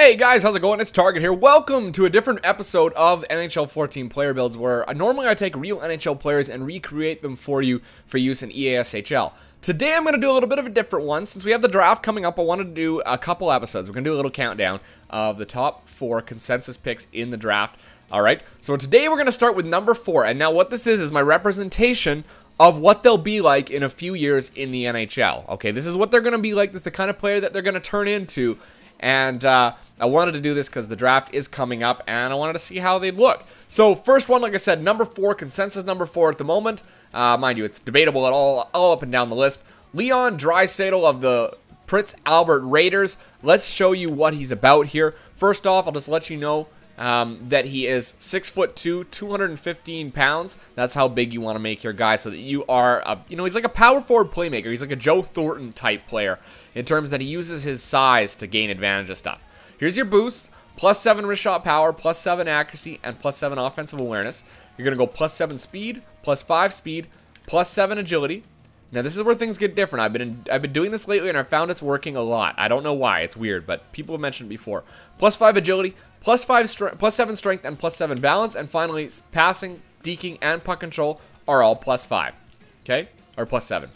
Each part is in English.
Hey guys, how's it going? It's Target here. Welcome to a different episode of NHL 14 player builds where normally I take real NHL players and recreate them for you for use in EASHL. Today I'm going to do a little bit of a different one. Since we have the draft coming up, I wanted to do a couple episodes. We're going to do a little countdown of the top 4 consensus picks in the draft. Alright, so today we're going to start with number 4. And now what this is my representation of what they'll be like in a few years in the NHL. Okay, this is what they're going to be like. This is the kind of player that they're going to turn into. And I wanted to do this because the draft is coming up, and I wanted to see how they'd look. So, first one, like I said, number 4, consensus number 4 at the moment. Mind you, it's debatable at all up and down the list. Leon Draisaitl of the Prince Albert Raiders. Let's show you what he's about here. First off, I'll just let you know that he is 6'2", 215 pounds. That's how big you want to make your guy, so that you are, he's like a power forward playmaker. He's like a Joe Thornton type player in terms that he uses his size to gain advantage of stuff. Here's your boosts: +7 wrist shot power, +7 accuracy, and +7 offensive awareness. You're gonna go +7 speed, +5 speed, +7 agility. Now this is where things get different. I've been doing this lately, and I found it's working a lot. I don't know why. It's weird, but people have mentioned it before. +5 agility, +7 strength, and +7 balance, and finally passing, deking, and puck control are all +5. Okay, or +7.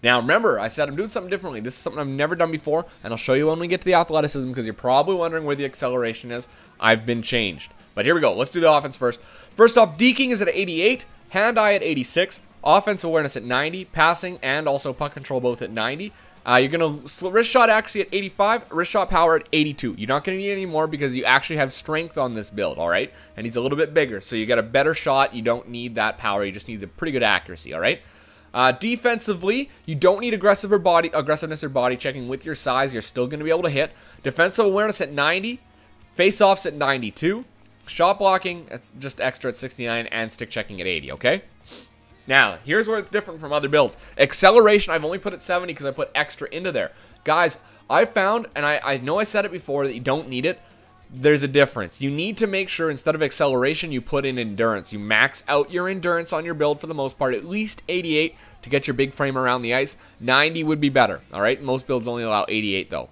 Now remember, I said I'm doing something differently. This is something I've never done before, and I'll show you when we get to the athleticism, because you're probably wondering where the acceleration is. I've been changed. But here we go. Let's do the offense first. First off, deking is at 88, hand-eye at 86, offensive awareness at 90, passing and also puck control both at 90. You're going to wrist shot accuracy at 85, wrist shot power at 82. You're not going to need any more because you actually have strength on this build, all right? And he's a little bit bigger, so you get a better shot. You don't need that power. You just need a pretty good accuracy, all right? Defensively, you don't need aggressiveness or body checking. With your size, you're still going to be able to hit. Defensive awareness at 90, face-offs at 92, shot blocking, it's just extra at 69, and stick checking at 80, okay? Now, here's where it's different from other builds. Acceleration, I've only put at 70 because I put extra into there. Guys, I found, and I know I said it before, that you don't need it. There's a difference. You need to make sure instead of acceleration, you put in endurance. You max out your endurance on your build for the most part, at least 88 to get your big frame around the ice. 90 would be better, all right? Most builds only allow 88 though.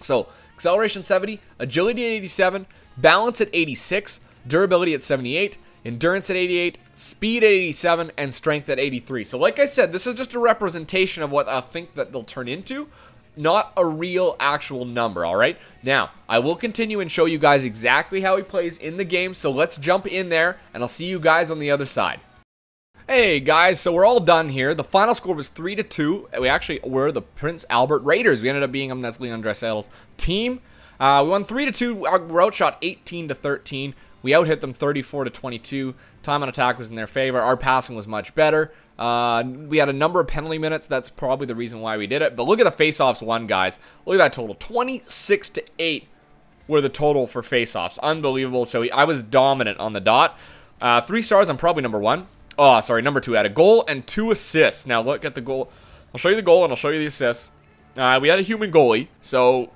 So, acceleration 70, agility at 87, balance at 86, durability at 78, endurance at 88, speed at 87, and strength at 83. So like I said, this is just a representation of what I think that they'll turn into, not a real actual number, all right? Now, I will continue and show you guys exactly how he plays in the game, so let's jump in there, and I'll see you guys on the other side. Hey guys, so we're all done here. The final score was 3-2. We actually were the Prince Albert Raiders. We ended up being that's Leon Draisaitl's team. We won 3-2. We're outshot 18-13. We out-hit them 34-22. Time on attack was in their favor. Our passing was much better. We had a number of penalty minutes. That's probably the reason why we did it. But look at the face-offs won, guys. Look at that total. 26-8 were the total for face-offs. Unbelievable. So I was dominant on the dot. 3 stars. I'm probably number 1. Oh, sorry, number 2. I had a goal and 2 assists. Now look at the goal. I'll show you the goal and I'll show you the assists. We had a human goalie, so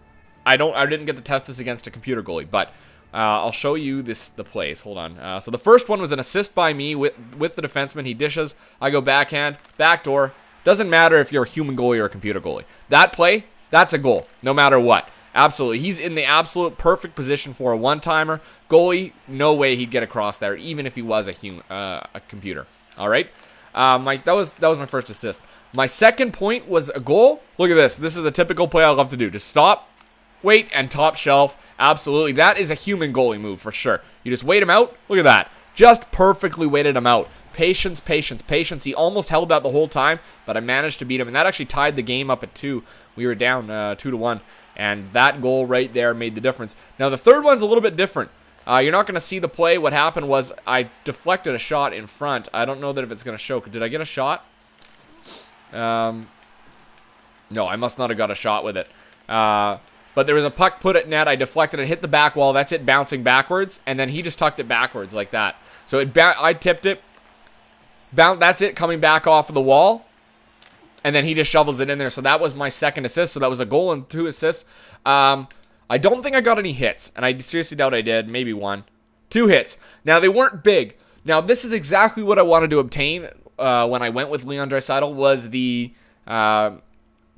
I didn't get to test this against a computer goalie, but I'll show you the plays. Hold on. So the first one was an assist by me with the defenseman. He dishes. I go backhand, backdoor. Doesn't matter if you're a human goalie or a computer goalie. That play, that's a goal, no matter what. Absolutely. He's in the absolute perfect position for a one-timer. Goalie, no way he'd get across there, even if he was a computer. All right? That was my first assist. My second point was a goal. Look at this. This is the typical play I love to do. Just stop, wait, and top shelf. Absolutely. That is a human goalie move for sure. You just wait him out. Look at that. Just perfectly waited him out. Patience, patience, patience. He almost held that the whole time, but I managed to beat him, and that actually tied the game up at 2. We were down 2-1, and that goal right there made the difference. Now, the third one's a little bit different. You're not going to see the play. What happened was I deflected a shot in front. I don't know that if it's going to show. Did I get a shot? No, I must not have got a shot with it. But there was a puck put at net. I deflected it, hit the back wall. That's it bouncing backwards. And then he just tucked it backwards like that. So I tipped it. That's it coming back off of the wall. And then he just shovels it in there. So that was my second assist. So that was a goal and 2 assists. I don't think I got any hits. And I seriously doubt I did. Maybe 1. 2 hits. Now, they weren't big. Now, this is exactly what I wanted to obtain when I went with Leon Draisaitl, was the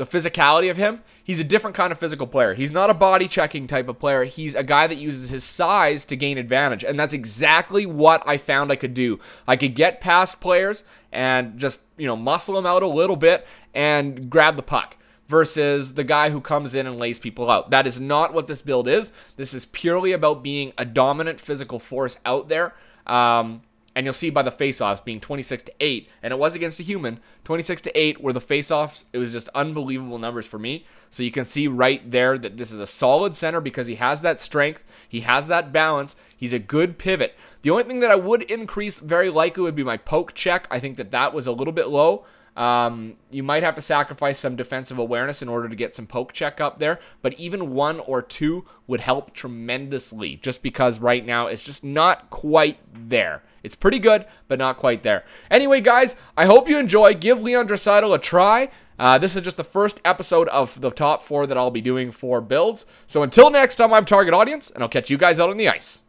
the physicality of him, he's a different kind of physical player. He's not a body checking type of player. He's a guy that uses his size to gain advantage. And that's exactly what I found I could do. I could get past players and just, muscle them out a little bit and grab the puck versus the guy who comes in and lays people out. That is not what this build is. This is purely about being a dominant physical force out there. And you'll see by the face-offs being 26-8, and it was against a human, 26-8 were the face-offs. It was just unbelievable numbers for me. So you can see right there that this is a solid center because he has that strength, he has that balance, he's a good pivot. The only thing that I would increase very likely would be my poke check. I think that was a little bit low. You might have to sacrifice some defensive awareness in order to get some poke check up there, but even 1 or 2 would help tremendously just because right now it's just not quite there. It's pretty good, but not quite there. Anyway, guys, I hope you enjoy. Give Leon Draisaitl a try. This is just the first episode of the top 4 that I'll be doing for builds. So until next time, I'm Target Audience, and I'll catch you guys out on the ice.